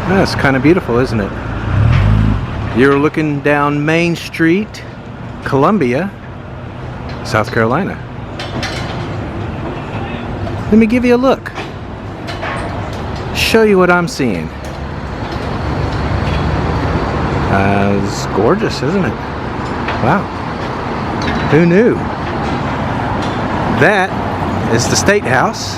That's kind of beautiful, isn't it? You're looking down Main Street, Columbia, South Carolina. Let me give you a look. Show you what I'm seeing. It's gorgeous, isn't it? Wow. Who knew? That is the State House.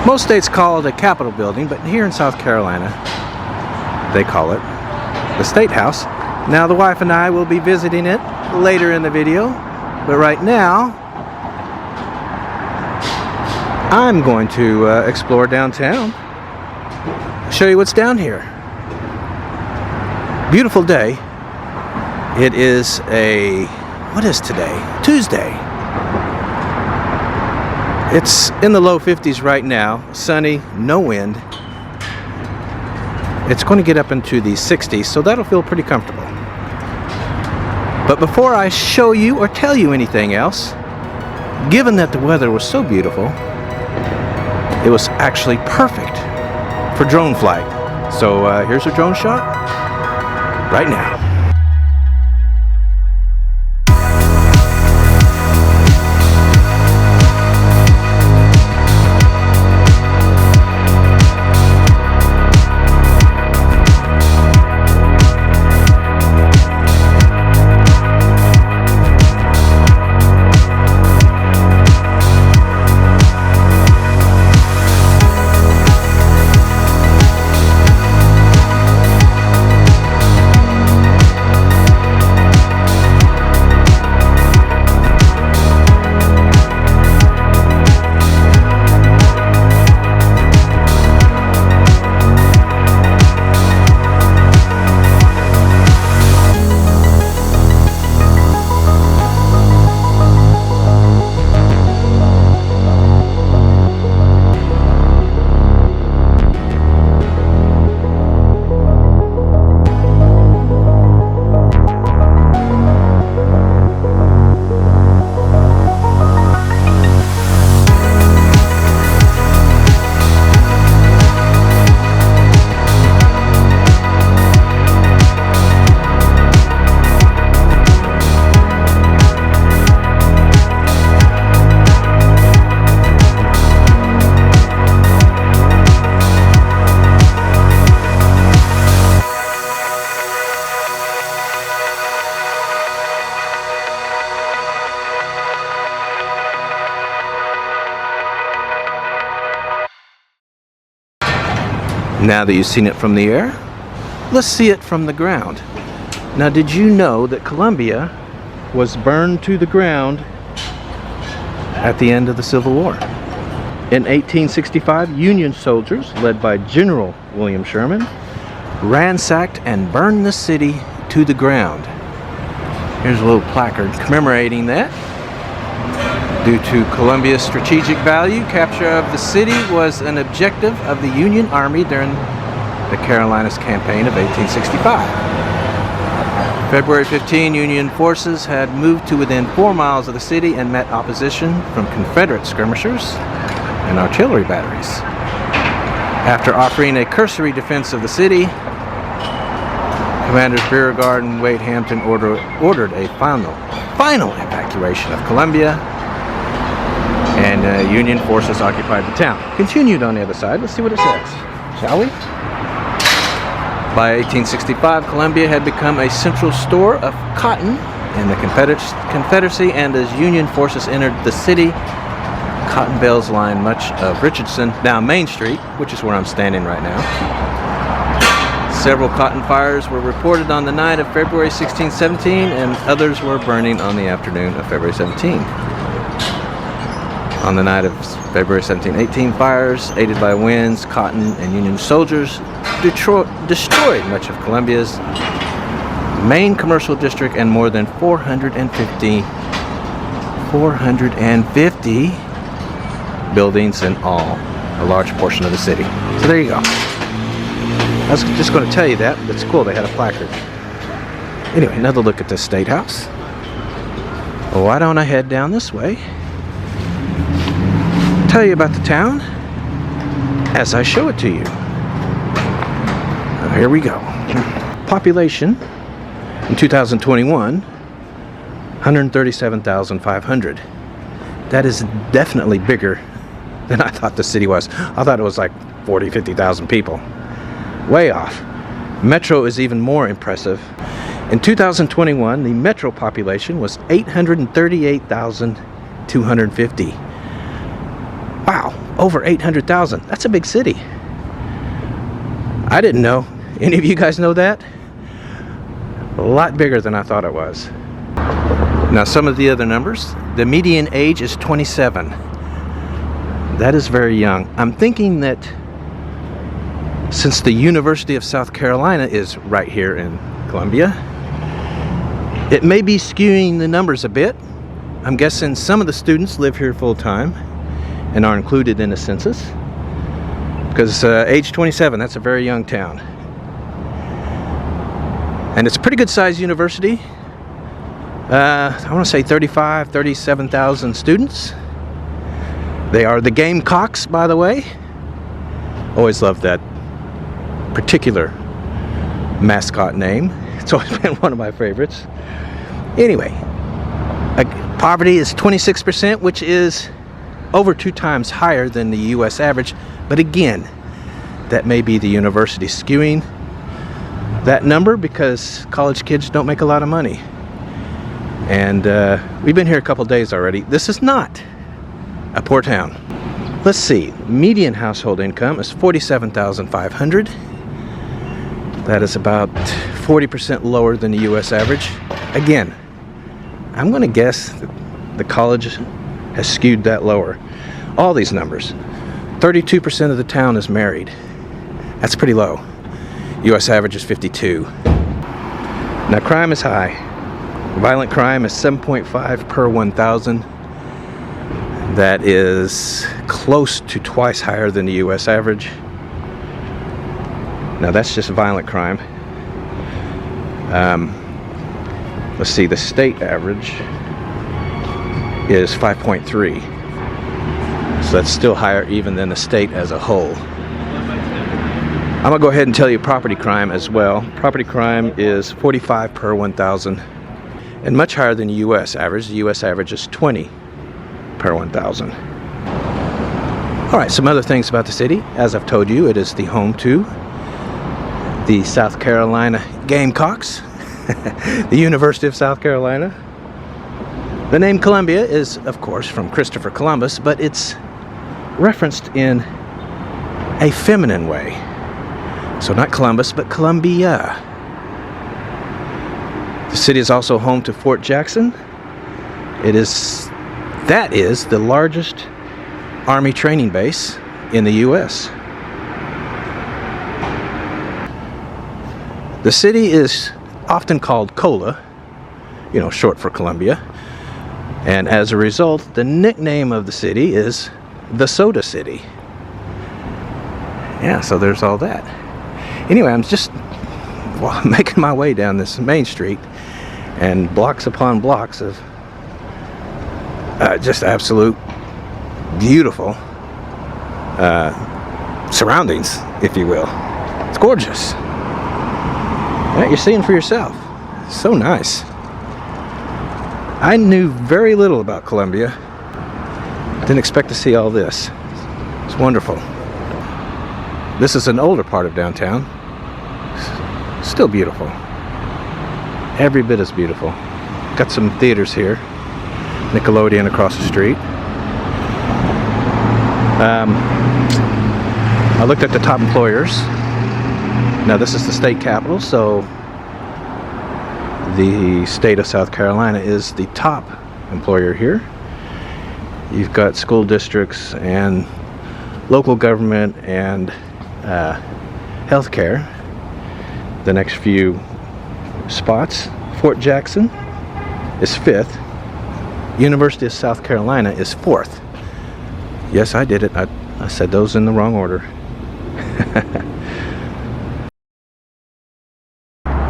Most states call it a Capitol building, but here in South Carolina, they call it the State House. Now, the wife and I will be visiting it later in the video, but right now, I'm going to explore downtown, show you what's down here. Beautiful day. It is what is today? Tuesday. It's in the low 50s right now, sunny, no wind. It's going to get up into the 60s, so that'll feel pretty comfortable. But before I show you or tell you anything else, given that the weather was so beautiful, it was actually perfect for drone flight. So here's a drone shot right now. Now that you've seen it from the air, let's see it from the ground. Now, did you know that Columbia was burned to the ground at the end of the Civil War? In 1865, Union soldiers, led by General William Sherman, ransacked and burned the city to the ground. Here's a little placard commemorating that. Due to Columbia's strategic value, capture of the city was an objective of the Union Army during the Carolinas Campaign of 1865. February 15, Union forces had moved to within 4 miles of the city and met opposition from Confederate skirmishers and artillery batteries. After offering a cursory defense of the city, Commanders Beauregard and Wade Hampton ordered a final evacuation of Columbia, and Union forces occupied the town. Continued on the other side. Let's see what it says, shall we? By 1865, Columbia had become a central store of cotton in the Confederacy, and as Union forces entered the city, cotton bales lined much of Richardson, now Main Street, which is where I'm standing right now. Several cotton fires were reported on the night of February 16, 17, and others were burning on the afternoon of February 17. On the night of February 17, 18, fires, aided by winds, cotton, and Union soldiers, destroyed much of Columbia's main commercial district and more than 450 buildings in all, a large portion of the city. So there you go. I was just going to tell you that, but it's cool, they had a placard. Anyway, another look at the State House. Why don't I head down this way? Tell you about the town as I show it to you. here we go. Population in 2021, 137,500. That is definitely bigger than I thought the city was. I thought it was like 40, 50,000 people. Way off. Metro is even more impressive. In 2021, the metro population was 838,250. Wow, over 800,000. That's a big city. I didn't know. Any of you guys know that? A lot bigger than I thought it was. Now, some of the other numbers. The median age is 27. That is very young. I'm thinking that since the University of South Carolina is right here in Columbia, it may be skewing the numbers a bit. I'm guessing some of the students live here full time and are included in the census. Because age 27, that's a very young town. And it's a pretty good sized university. I want to say 37,000 students. They are the Gamecocks, by the way. Always loved that particular mascot name. It's always been one of my favorites. Anyway, poverty is 26%, which is over 2 times higher than the U.S. average. But again, that may be the university skewing that number because college kids don't make a lot of money. And we've been here a couple days already. This is not a poor town. Let's see. Median household income is $47,500. That is about 40% lower than the U.S. average. Again, I'm going to guess that the college has skewed that lower. All these numbers. 32% of the town is married. That's pretty low. U.S. average is 52. Now, crime is high. Violent crime is 7.5 per 1,000. That is close to twice higher than the U.S. average. Now, that's just violent crime. Let's see, the state average is 5.3. So that's still higher even than the state as a whole. I'm going to go ahead and tell you property crime as well. Property crime is 45 per 1,000 and much higher than the U.S. average. The U.S. average is 20 per 1,000. All right, some other things about the city. As I've told you, it is the home to the South Carolina Gamecocks, the University of South Carolina. The name Columbia is, of course, from Christopher Columbus, but it's referenced in a feminine way. So not Columbus, but Columbia. The city is also home to Fort Jackson. That is the largest Army training base in the U.S. The city is often called Cola, short for Columbia. And as a result, the nickname of the city is the Soda City. Yeah, so there's all that. Anyway, I'm just making my way down this main street, and blocks upon blocks of just absolute beautiful surroundings, if you will. It's gorgeous. Yeah, you're seeing for yourself. So nice. I knew very little about Columbia. Didn't expect to see all this. It's wonderful. This is an older part of downtown. Still beautiful. Every bit as beautiful. Got some theaters here. Nickelodeon across the street. I looked at the top employers. Now this is the state capital, so the state of South Carolina is the top employer here. You've got school districts and local government and healthcare. The next few spots. Fort Jackson is 5th. University of South Carolina is 4th. Yes, I did it. I said those in the wrong order.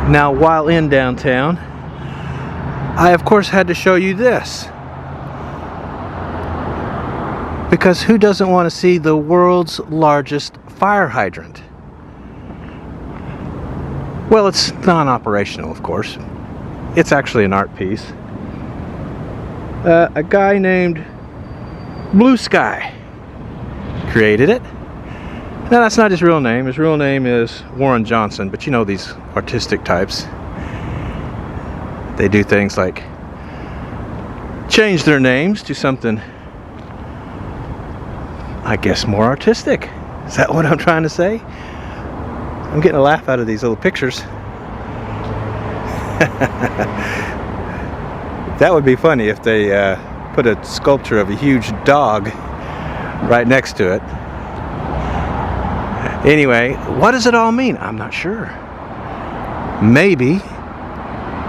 Now, while in downtown, I of course had to show you this. Because who doesn't want to see the world's largest fire hydrant? Well, it's non-operational, of course. It's actually an art piece. A guy named Blue Sky created it. Now, that's not his real name. His real name is Warren Johnson, but you know these artistic types. They do things like change their names to something, I guess, more artistic. Is that what I'm trying to say? I'm getting a laugh out of these little pictures. That would be funny if they put a sculpture of a huge dog right next to it. Anyway, what does it all mean? I'm not sure. Maybe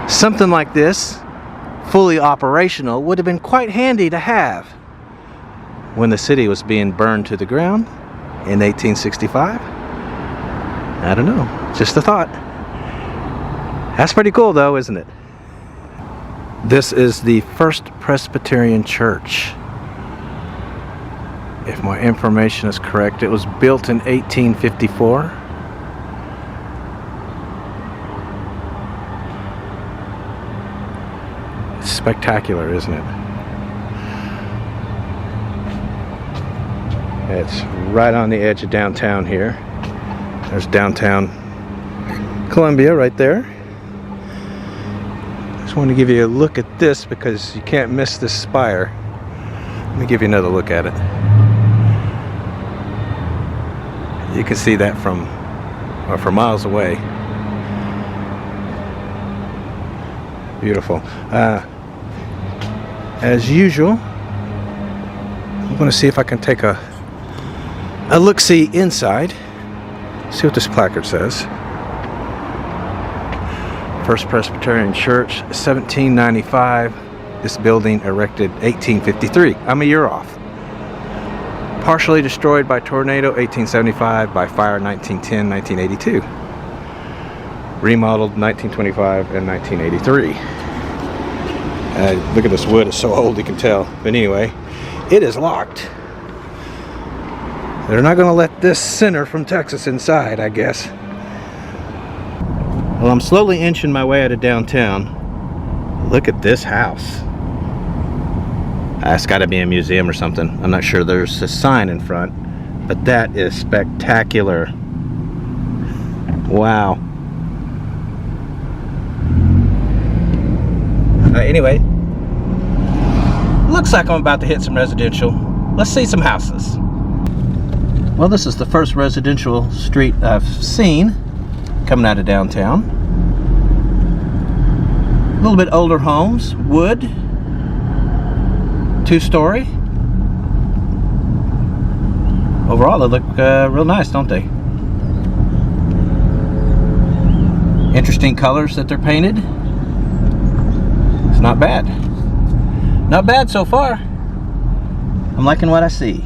something like this, fully operational, would have been quite handy to have when the city was being burned to the ground in 1865. I don't know, just a thought. That's pretty cool though, isn't it? This is the First Presbyterian Church. If my information is correct, it was built in 1854. It's spectacular, isn't it? It's right on the edge of downtown here. There's downtown Columbia right there. Just want to give you a look at this because you can't miss this spire. Let me give you another look at it. You can see that from miles away. Beautiful. As usual, I'm going to see if I can take a look-see inside. See what this placard says. First Presbyterian Church, 1795. This building erected 1853. I'm a year off. Partially destroyed by tornado, 1875. By fire, 1910, 1982. Remodeled, 1925 and 1983. Look at this wood, it's so old you can tell. But anyway, it is locked. They're not going to let this sinner from Texas inside, I guess. Well, I'm slowly inching my way out of downtown. Look at this house. It's got to be a museum or something. I'm not sure. There's a sign in front, but that is spectacular. Wow. Anyway, looks like I'm about to hit some residential. Let's see some houses. Well, this is the first residential street I've seen coming out of downtown. A little bit older homes, wood, 2-story. Overall, they look real nice, don't they? Interesting colors that they're painted. It's not bad. Not bad so far. I'm liking what I see.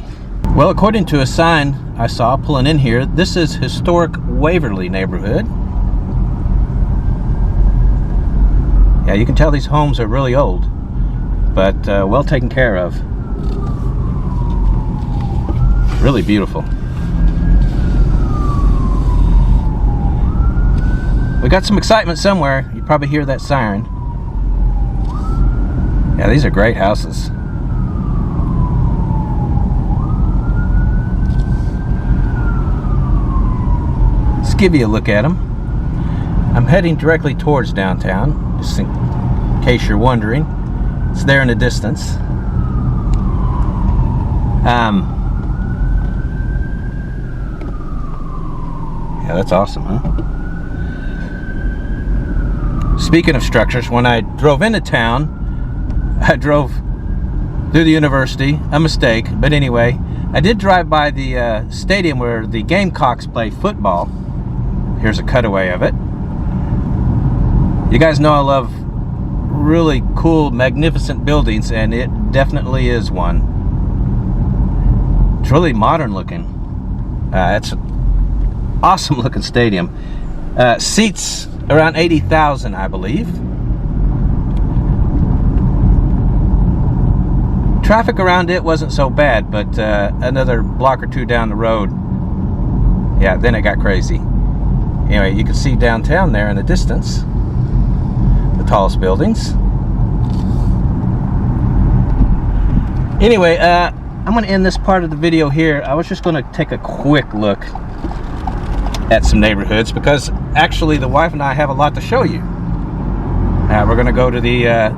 Well, according to a sign I saw pulling in here, this is historic Waverly neighborhood. Yeah, you can tell these homes are really old, but well taken care of. Really beautiful. We got some excitement somewhere. You probably hear that siren. Yeah, these are great houses. Let's give you a look at them. I'm heading directly towards downtown, just in case you're wondering. It's there in the distance. Yeah, that's awesome, huh? Speaking of structures, when I drove into town, I drove through the university. A mistake, but anyway, I did drive by the stadium where the Gamecocks play football. Here's a cutaway of it. You guys know I love really cool, magnificent buildings, and it definitely is one. It's really modern looking. It's an awesome looking stadium. Seats around 80,000, I believe. Traffic around it wasn't so bad, but another block or two down the road, yeah, then it got crazy. Anyway, you can see downtown there in the distance, the tallest buildings. Anyway, I'm going to end this part of the video here. I was just going to take a quick look at some neighborhoods because actually the wife and I have a lot to show you. We're going to go to the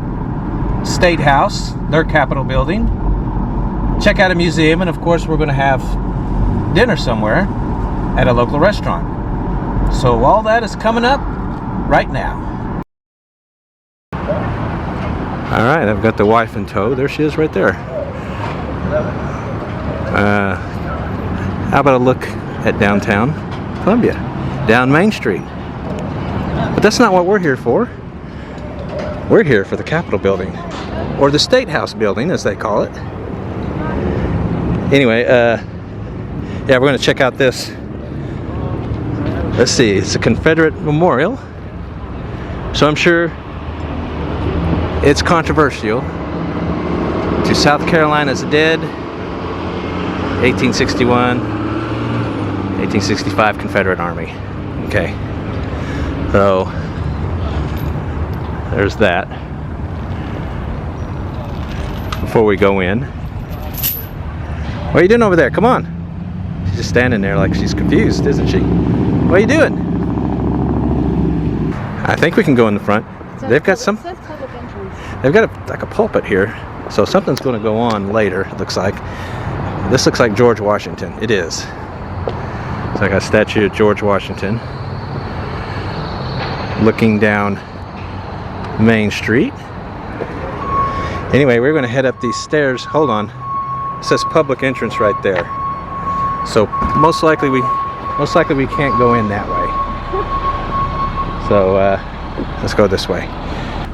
State House, their Capitol building, check out a museum, and of course we're going to have dinner somewhere at a local restaurant. So all that is coming up right now. All right, I've got the wife in tow. There she is right there. How about a look at downtown Columbia, down Main Street? But that's not what we're here for. We're here for the Capitol building, or the State House building as they call it. Anyway, yeah, we're going to check out this. Let's see, it's a Confederate memorial, so I'm sure it's controversial. To South Carolina's dead, 1861, 1865 Confederate Army. Okay, so there's that. Before we go in, what are you doing over there? Come on. She's just standing there like she's confused, isn't she? What are you doing? I think we can go in the front. They've got some. They've got like a pulpit here, so something's going to go on later. It looks like. This looks like George Washington. It is. It's like a statue of George Washington, looking down Main Street. Anyway, we're going to head up these stairs. Hold on. It says public entrance right there. So most likely we can't go in that way. So let's go this way.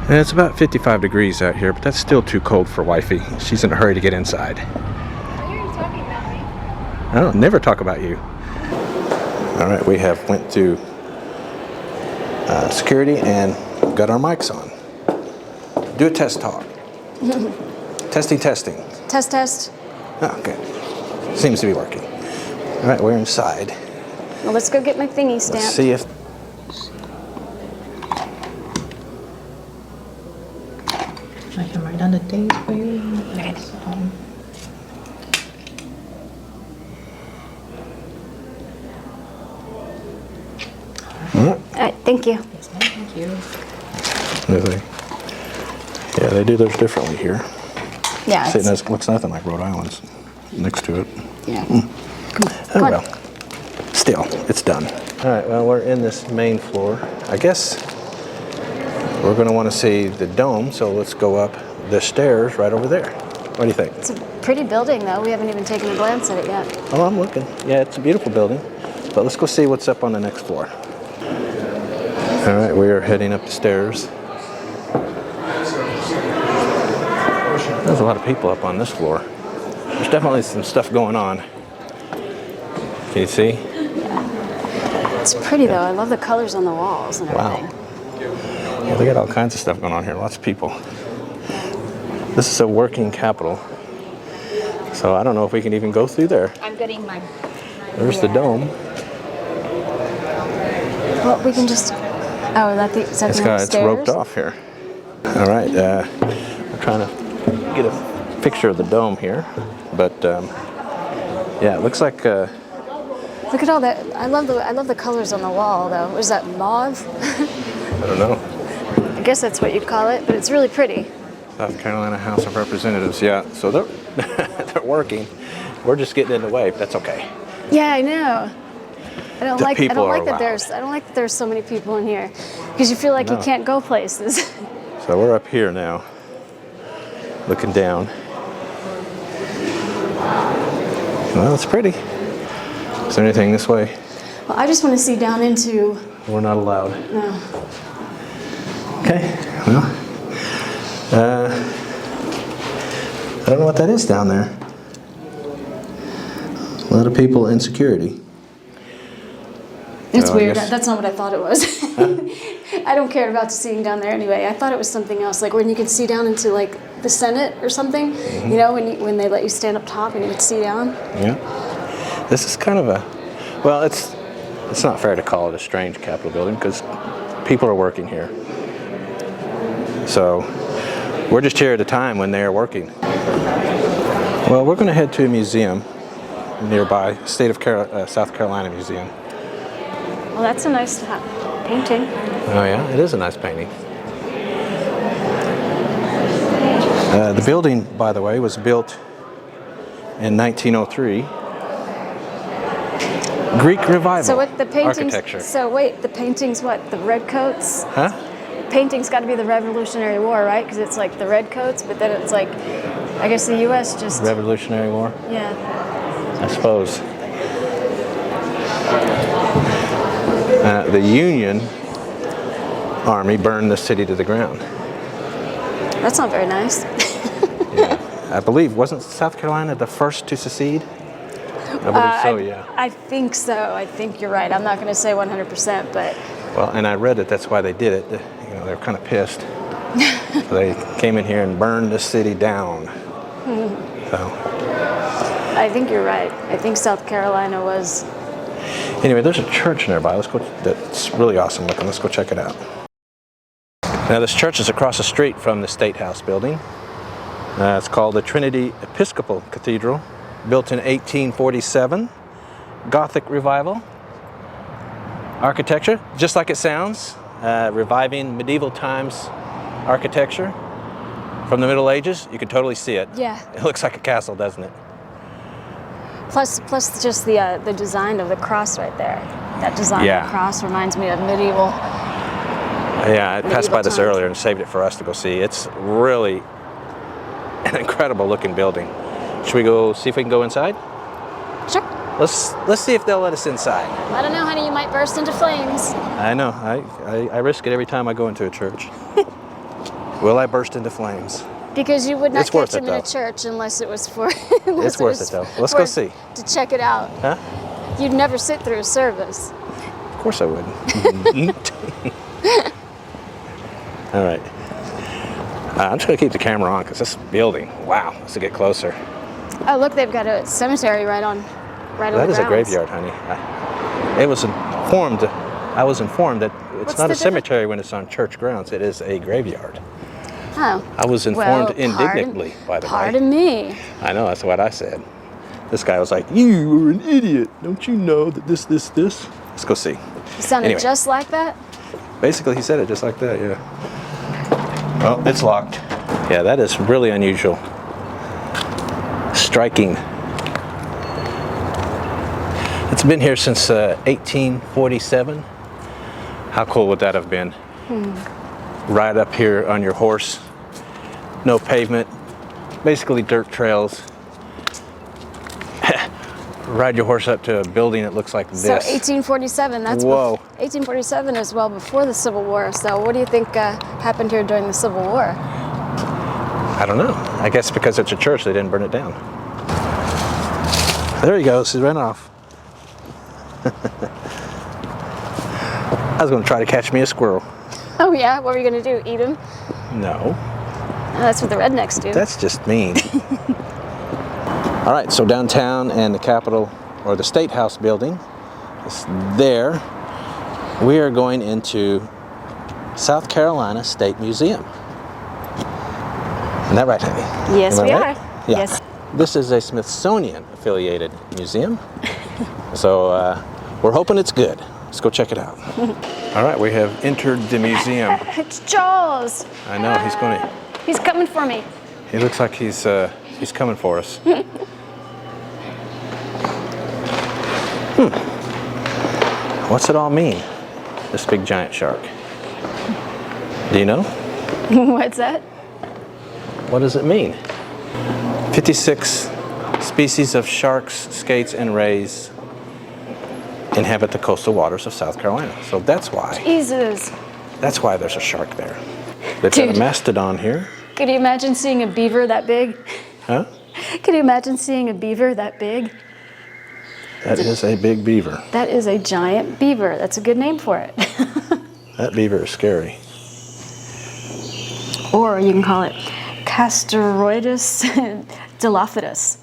And it's about 55 degrees out here, but that's still too cold for wifey. She's in a hurry to get inside. Why are you talking about me? I don't never talk about you. All right, we have went through security and got our mics on. Do a test talk. Testing. Test. Oh, okay. Seems to be working. All right, we're inside. Well, let's go get my thingy stamped. Let's see if... I can write down the dates for you. Okay. All right, thank you. Yes, ma'am, thank you. Yeah, they do theirs differently here. Yeah. See, it looks nothing like Rhode Island's next to it. Yeah. Oh well. Still, it's done. All right, well, we're in this main floor. I guess we're going to want to see the dome, so let's go up the stairs right over there. What do you think? It's a pretty building, though. We haven't even taken a glance at it yet. Oh, I'm looking. Yeah, it's a beautiful building. But let's go see what's up on the next floor. All right, we are heading up the stairs. There's a lot of people up on this floor. There's definitely some stuff going on. Can you see? Yeah. It's pretty, though. I love the colors on the walls and everything. Wow. Yeah, they got all kinds of stuff going on here. Lots of people. This is a working Capitol. So I don't know if we can even go through there. I'm getting my... There's the dome. Well, we can just... Oh, is that It's roped off here. All right. We're trying to get a picture of the dome here. But, yeah, it looks like... Look at all that. I love the colors on the wall, though. What is that, mauve? I don't know. I guess that's what you'd call it, but it's really pretty. South Carolina House of Representatives, yeah. So they're they're working. We're just getting in the way. That's okay. Yeah, I know. I don't like that allowed. there's so many people in here because you feel like you can't go places. So we're up here now, looking down. Well, it's pretty. Is there anything this way? Well, I just want to see down into... We're not allowed. No. Okay, well, I don't know what that is down there. A lot of people in security. It's So I weird. guess- That's not what I thought it was. I don't care about seeing down there anyway. I thought it was something else, like when you can see down into like the Senate or something. Mm-hmm. You know, when they let you stand up top and you can see down. Yeah. This is kind of a, well, it's It's not fair to call it a strange Capitol building because people are working here. So we're just here at a time when they are working. Well, we're going to head to a museum nearby, South Carolina Museum. Well, that's a nice painting. Oh yeah, it is a nice painting. The building, by the way, was built in 1903. Greek Revival So what the paintings? architecture. So wait, the paintings what? The red coats? Huh? Painting's got to be the Revolutionary War, right? Because it's like the red coats, but then it's like, I guess the U.S. just. Revolutionary War? Yeah. I suppose. The Union Army burned the city to the ground. That's not very nice. Yeah. I believe, wasn't South Carolina the first to secede? I believe so, yeah. I think so. I think you're right. I'm not going to say 100%, but. Well, and I read that that's why they did it. You know, they were kind of pissed. So they came in here and burned the city down. So. I think you're right. I think South Carolina was. Anyway, there's a church nearby. Let's go. That's really awesome looking. Let's go check it out. Now, this church is across the street from the State House building. It's called the Trinity Episcopal Cathedral, built in 1847. Gothic Revival architecture, just like it sounds, reviving medieval times architecture from the Middle Ages. You can totally see it. Yeah. It looks like a castle, doesn't it? Plus just the design of the cross right there. That design Yeah. of the cross reminds me of medieval. Yeah, I passed by this times. earlier and saved it for us to go see. It's really an incredible looking building. Should we go see if we can go inside? Sure. Let's see if they'll let us inside. I don't know, honey. You might burst into flames. I know. I risk it every time I go into a church. Will I burst into flames? Because you would not It's worth catch him it, in a though. church unless it was for. It's worth it, though. Let's go see. To check it out. Huh? You'd never sit through a service. Of course I would. All right. I'm just going to keep the camera on because this building, wow, let's get closer. Oh, look, they've got a cemetery right on the That is a grounds. graveyard, honey. I was informed that it's What's not the a cemetery when it's on church grounds. It is a graveyard. Oh. I was informed Well, indignantly, by the way. Pardon me. I know, that's what I said. This guy was like, "You are an idiot. Don't you know that this? Let's go see. It sounded Anyway. just like that. Basically, he said it just like that, yeah. Well, it's locked. Yeah, that is really unusual. Striking. It's been here since 1847. How cool would that have been? Ride up here on your horse. No pavement. Basically dirt trails. Ride your horse up to a building that looks like this. So 1847. That's Whoa. 1847 is well before the Civil War. So what do you think happened here during the Civil War? I don't know. I guess because it's a church, they didn't burn it down. There he goes. He ran off. I was going to try to catch me a squirrel. Oh yeah. What were you going to do? Eat him? No, Oh, that's what the rednecks do. that's just mean. All right, so downtown and the Capitol, or the State House building, is there. We are going into South Carolina State Museum. Isn't that right, honey? Yes, Am I we right? are. Yeah. Yes. This is a Smithsonian-affiliated museum, so we're hoping it's good. Let's go check it out. All right, we have entered the museum. It's Jaws. I know, he's going to... He's coming for me. He looks like he's coming for us. What's it all mean, this big giant shark? Do you know? What's that? What does it mean? 56 species of sharks, skates, and rays inhabit the coastal waters of South Carolina. So that's why. Jesus. That's why there's a shark there. They've got a Dude. mastodon here. Could you imagine seeing a beaver that big? Huh? Could you imagine seeing a beaver that big? That is a big beaver. That is a giant beaver. That's a good name for it. That beaver is scary. Or you can call it Casteroidus dilophitus.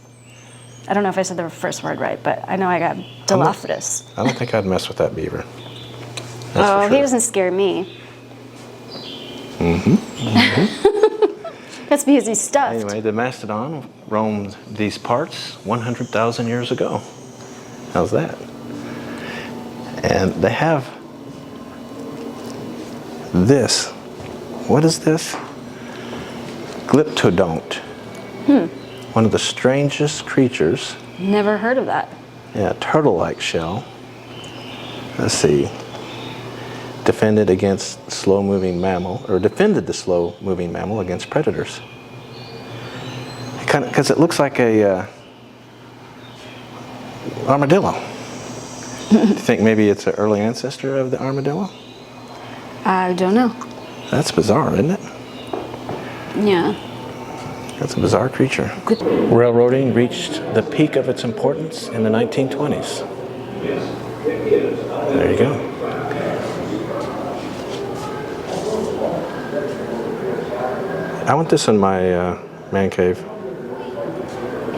I don't know if I said the first word right, but I know I got Dilophosaurus. I don't think I'd mess with that beaver. That's Oh, for sure. he doesn't scare me. That's because he's stuffed. Anyway, the mastodon roamed these parts 100,000 years ago. How's that? And they have this. What is this? Glyptodont. One of the strangest creatures. Never heard of that. Yeah, turtle-like shell. Let's see. Defended against slow-moving mammal, or defended the slow-moving mammal against predators. Kind of, because it looks like a armadillo. Do you think maybe it's an early ancestor of the armadillo? I don't know. That's bizarre, isn't it? Yeah. That's a bizarre creature. Railroading reached the peak of its importance in the 1920s. There you go. I want this in my man cave.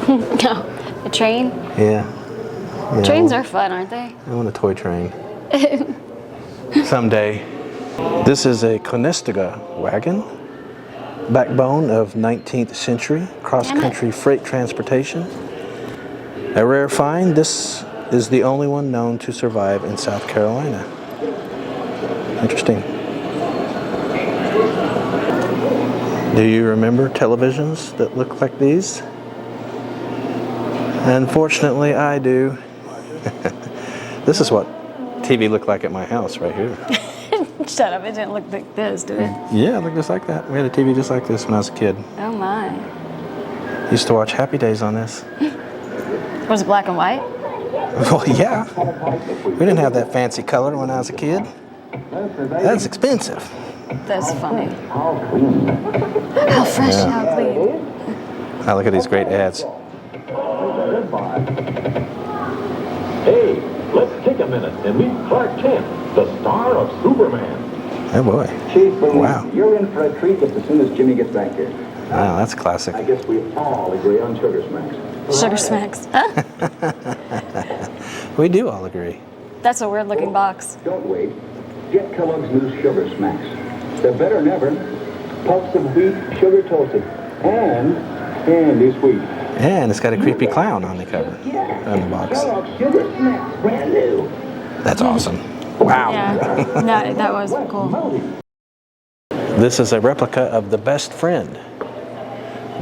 A train? Yeah. Trains are fun, aren't they? I want a toy train. Someday. This is a Conestoga wagon. Backbone of 19th century cross-country freight transportation. A rare find, this is the only one known to survive in South Carolina. Interesting. Do you remember televisions that look like these? Unfortunately, I do. This is what TV looked like at my house right here. Shut up, it didn't look like this, did it? Yeah, it looked just like that. We had a TV just like this when I was a kid. Oh my. Used to watch Happy Days on this. Was it black and white? Well, yeah. We didn't have that fancy color when I was a kid. That's expensive. That's funny. How fresh and how clean. I look at these great ads. Hey, let's take a minute and meet Clark Kent, the star of Superman. Oh boy. Chief, Wow. you're in for a treat just as soon as Jimmy gets back here. Wow, that's classic. I guess we all agree on Sugar Smacks. Sugar smacks. Huh? We do all agree. That's a weird looking box. Don't wait. Get Kellogg's new Sugar Smacks. They're better than ever. Puffs of wheat, sugar toasted, and candy sweet. And it's got a creepy clown on the cover, on the box. Kellogg's Sugar Smacks, brand new. That's awesome. Wow. Yeah. No, that was cool. This is a replica of the Best Friend,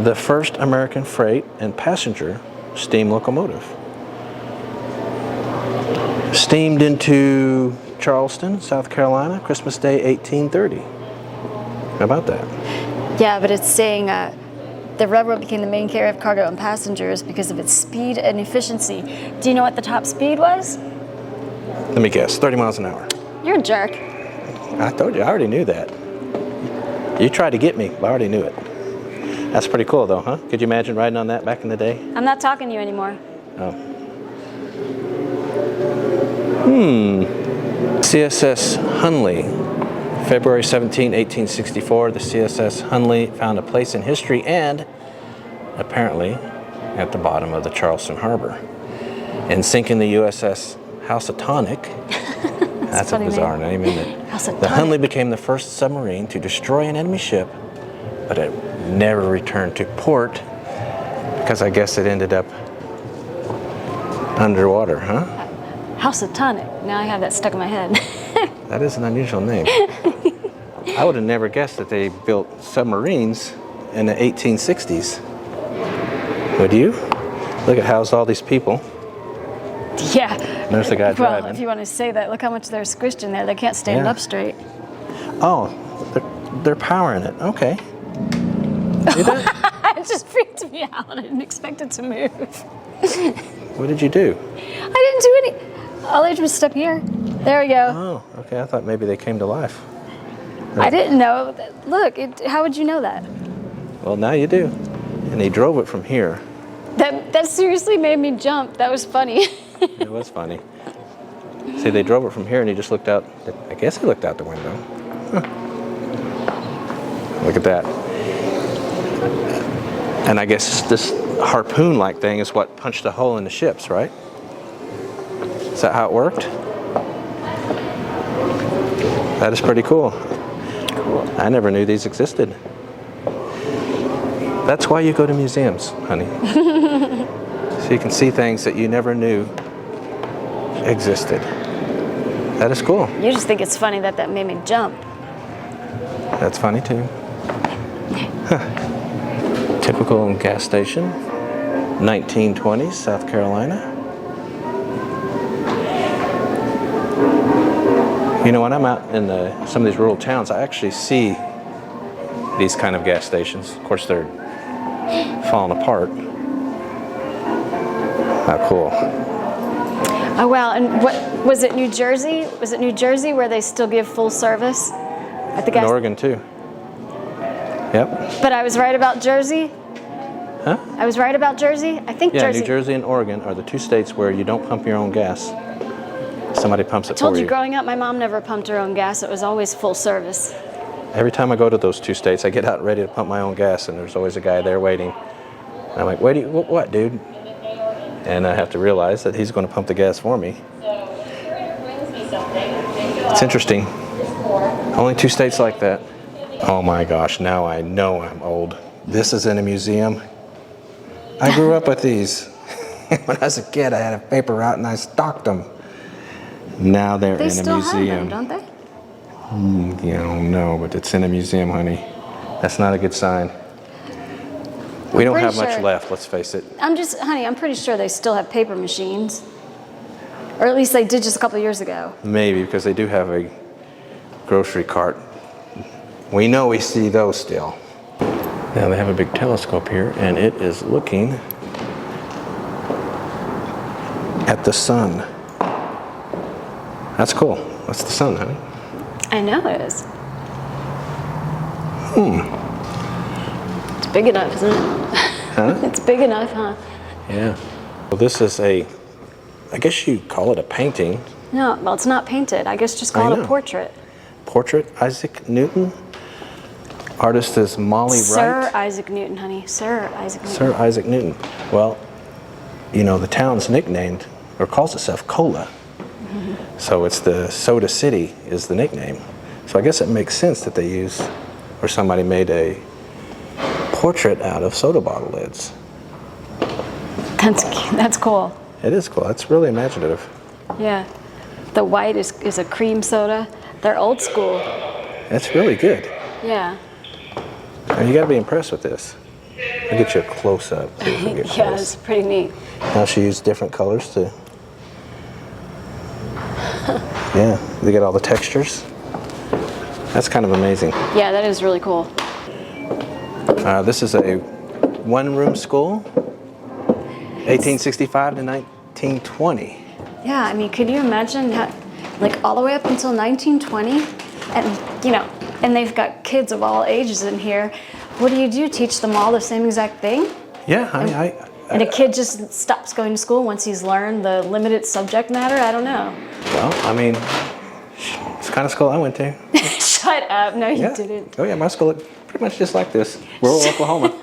the first American freight and passenger steam locomotive. Steamed into Charleston, South Carolina, Christmas Day, 1830. How about that? Yeah, but it's saying the railroad became the main carrier of cargo and passengers because of its speed and efficiency. Do you know what the top speed was? Let me guess, 30 miles an hour. You're a jerk. I told you, I already knew that. You tried to get me, but I already knew it. That's pretty cool though, huh? Could you imagine riding on that back in the day? I'm not talking to you anymore. Oh. CSS Hunley, February 17, 1864. The CSS Hunley found a place in history and apparently at the bottom of the Charleston Harbor. In sinking the USS Housatonic, that's a bizarre name, isn't it? Housatonic. The Hunley became the first submarine to destroy an enemy ship, but it never returned to port because I guess it ended up underwater, huh? Housatonic. Now I have that stuck in my head. That is an unusual name. I would have never guessed that they built submarines in the 1860s. Would you? Look at how's all these people. Yeah. There's the guy Well, driving. if you want to say that, look how much they're squished in there. They can't stand Yeah. up straight. Oh, they're powering it. Okay. You did? It just freaked me out. I didn't expect it to move. What did you do? I didn't do any. All I did was step here. There we go. Oh, okay. I thought maybe they came to life. I didn't know. Look, how would you know that? Well, now you do. And he drove it from here. That seriously made me jump. That was funny. It was funny. See, they drove it from here and he just looked out. I guess he looked out the window. Huh. Look at that. And I guess this harpoon-like thing is what punched a hole in the ships, right? that how it worked? That is pretty cool. Cool. I never knew these existed. That's why you go to museums, honey. So you can see things that you never knew existed. That is cool. You just think it's funny that made me jump. That's funny too. Typical gas station, 1920s, South Carolina. You know, when I'm out in some of these rural towns, I actually see these kind of gas stations. Of course, they're falling apart. How cool. Oh wow! And what was it? New Jersey? Was it New Jersey where they still give full service at the gas? In Oregon too. Yep. But I was right about Jersey. Huh? I was right about Jersey. I think Yeah, Jersey. New Jersey and Oregon are the two states where you don't pump your own gas. Somebody pumps it I told for you you. growing up, my mom never pumped her own gas. It was always full service. Every time I go to those two states, I get out ready to pump my own gas, and there's always a guy there waiting. And I'm like, wait, what, dude? And I have to realize that he's going to pump the gas for me. It's interesting. Only two states like that. Oh my gosh, now I know I'm old. This is in a museum. I grew up with these. When I was a kid, I had a paper route and I stocked them. Now they're They in a still have museum. them, don't they? I don't know, but it's in a museum, honey. That's not a good sign. We don't pretty have much sure- left, let's face it. Honey, I'm pretty sure they still have paper machines. Or at least they did just a couple years ago. Maybe, because they do have a grocery cart. We know we see those still. Now they have a big telescope here, and it is looking at the sun. That's cool. That's the sun, honey. I know it is. It's big enough, isn't it? Huh? It's big enough, huh? Yeah. Well, this is I guess you call it a painting. No, well, it's not painted. I guess just I call it know. a portrait. Portrait, Isaac Newton. Artist is Molly Sir Wright. Isaac Newton, honey. Sir Isaac Newton. Sir Isaac Newton. Well, you know, the town's nicknamed, or calls itself Cola. So it's the Soda City is the nickname. So I guess it makes sense that they use, or somebody made a portrait out of soda bottle lids. That's cool. It is cool. It's really imaginative. Yeah. The white is a cream soda. They're old school. It's really good. Yeah. And you got to be impressed with this. I'll get you a close up. See if we can get Yeah, close. it's pretty neat. Now she used different colors to. Yeah, they get all the textures. That's kind of amazing. Yeah, that is really cool. This is a one-room school, 1865 to 1920. Yeah, I mean, could you imagine how, like all the way up until 1920, and you know, and they've got kids of all ages in here. What do? Teach them all the same exact thing? Yeah, I And a kid just stops going to school once he's learned the limited subject matter? I don't know. well, I mean, it's the kind of school I went to. Shut up. No, you Yeah. didn't. Oh yeah, my school looked pretty much just like this. Rural Oklahoma.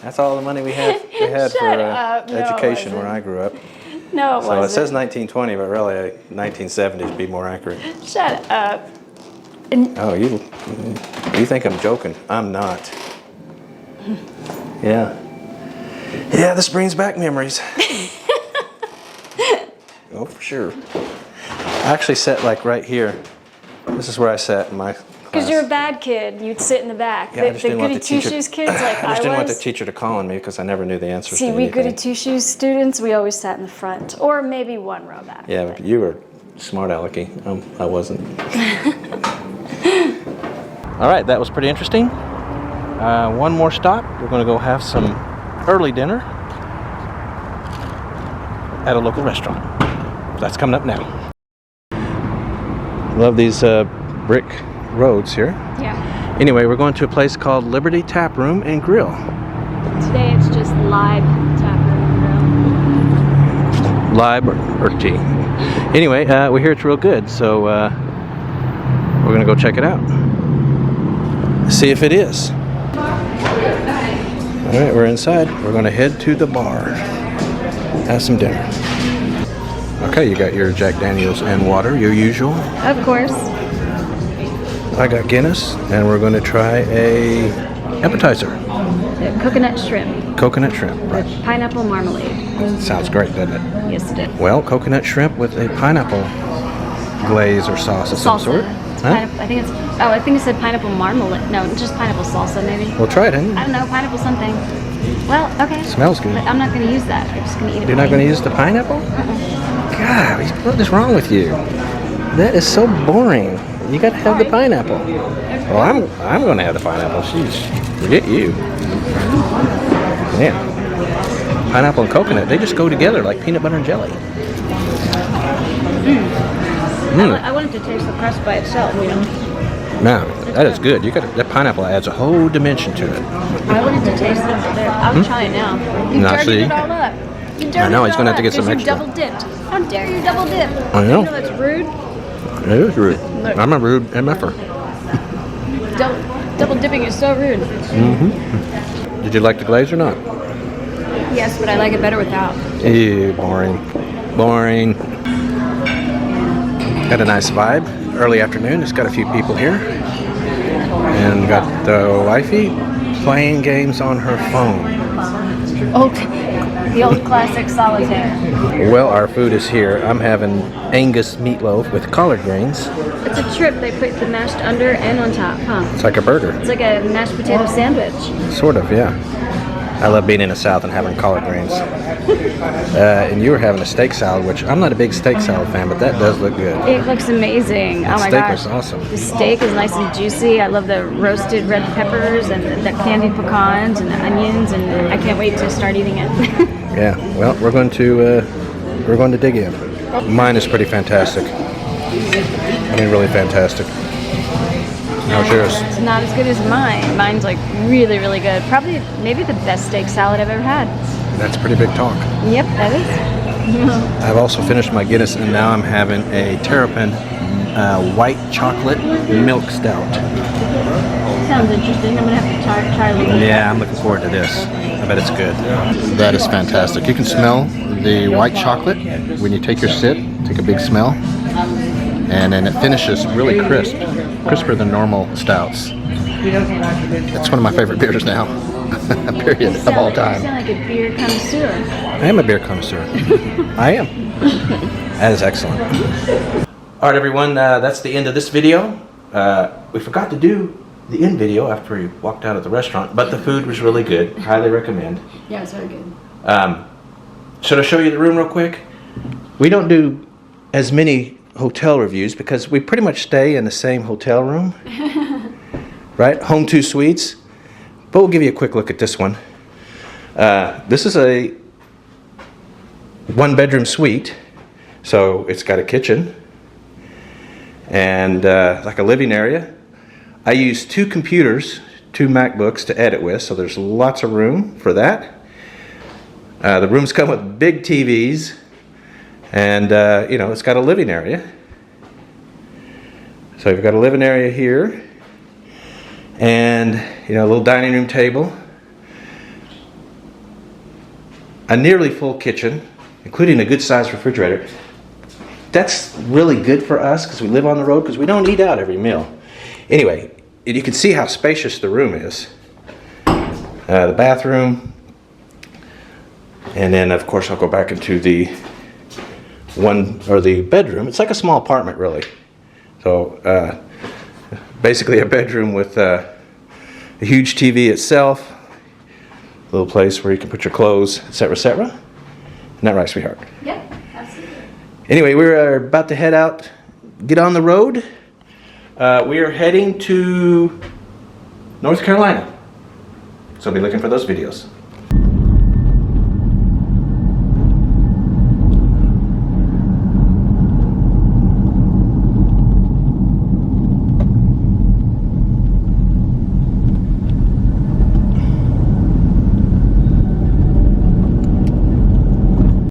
That's all the money we had Shut for up. No, it education where wasn't. I grew up. No, it So it wasn't. says 1920, but really 1970 to be more accurate. Shut up. Oh, you think I'm joking? I'm not. Yeah. Yeah, this brings back memories. Oh, for sure. I actually sat like right here. This is where I sat in my class. Because you're a bad kid. You'd sit in the back. Yeah, I just the didn't want goody the teacher- two-shoes kids like I just didn't want the was. teacher to call on me because I never knew the answers See, to we anything. goody two-shoes students, we always sat in the front. Or maybe one row back. Yeah, but- but you were smart alecky. I wasn't. All right, that was pretty interesting. One more stop. We're going to go have some early dinner at a local restaurant. That's coming up now. Love these brick roads here. Yeah. Anyway, we're going to a place called Liberty Tap Room and Grill. Today it's just live tap room. Liberty. Anyway, we hear it's real good, so we're going to go check it out. See if it is. All right, we're inside. We're going to head to the bar. Have some dinner. Okay, you got your Jack Daniels and water, your usual. Of course. I got Guinness, and we're going to try a appetizer. The coconut shrimp. Coconut shrimp, right. With pineapple marmalade. Sounds great, doesn't it? Yes, it did. Well, coconut shrimp with a pineapple glaze or sauce of some sort. It's Huh? I think it's. Oh, I think it said pineapple marmalade. No, just pineapple salsa, maybe. We'll try it, huh? I don't know, pineapple something. Well, okay. Smells good. But I'm not going to use that. I'm just going to eat it. You're not plain. going to use the pineapple? God, what is wrong with you? That is so boring. You got to have the pineapple. Well, I'm going to have the pineapple. Jeez, forget you. Yeah. Pineapple and coconut, they just go together like peanut butter and jelly. I wanted to taste the crust by itself, you know. Now, that is good. That pineapple adds a whole dimension to it. I wanted to taste it. I'll try it now. You Now, dirtied see? it all up. You dirtied I know, it he's gonna all have to get up some 'cause you extra. double dipped. How dare you double dip? I know. You know that's rude. It is rude. I'm a rude MFer. Double dipping is so rude. Did you like the glaze or not? Yes, but I like it better without. Ew, boring. Boring. Got a nice vibe. Early afternoon. It's got a few people here. And got the wifey playing games on her phone. The old classic solitaire. Well, our food is here. I'm having Angus meatloaf with collard greens. It's a trip. They put the mashed under and on top, huh? It's like a burger. It's like a mashed potato sandwich. Sort of, yeah. I love being in the South and having collard greens. And you were having a steak salad, which I'm not a big steak salad fan, but that does look good. It looks amazing. That Oh my steak gosh. was awesome. The steak is nice and juicy. I love the roasted red peppers and the candied pecans and the onions, and I can't wait to start eating it. Yeah. Well, we're going to dig in. Mine is pretty fantastic. I mean, really fantastic. How's yours? It's not as good as mine. Mine's like really, really good. Probably, maybe the best steak salad I've ever had. That's pretty big talk. Yep, that is. I've also finished my Guinness, and now I'm having a Terrapin white chocolate milk stout. Sounds interesting. I'm gonna have to try a little. Yeah, I'm looking forward to this. I bet it's good. That is fantastic. You can smell the white chocolate when you take your sip. Take a big smell. And then it finishes really crisp. Crisper than normal stouts. It's one of my favorite beers now. Period. Of all You time. sound like a beer connoisseur. I am a beer connoisseur. I am. That is excellent. All right, everyone. That's the end of this video. We forgot to do the end video after we walked out of the restaurant, but the food was really good. Highly recommend. Yeah, it's very good. Should I show you the room real quick? We don't do as many hotel reviews because we pretty much stay in the same hotel room. Right? Home 2 suites. But we'll give you a quick look at this one. This is a 1-bedroom suite. So it's got a kitchen and like a living area. I use 2 computers, 2 MacBooks to edit with, so there's lots of room for that. The rooms come with big TVs, and it's got a living area. So you've got a living area here, and a little dining room table, a nearly full kitchen, including a good-sized refrigerator. That's really good for us because we live on the road because we don't eat out every meal. Anyway, you can see how spacious the room is. The bathroom, and then of course I'll go back into the bedroom. It's like a small apartment, really. So basically a bedroom with a huge TV itself, a little place where you can put your clothes, etc., etc. Isn't that right, sweetheart? Yeah, absolutely. Anyway, we're about to head out, get on the road. We are heading to North Carolina. So be looking for those videos.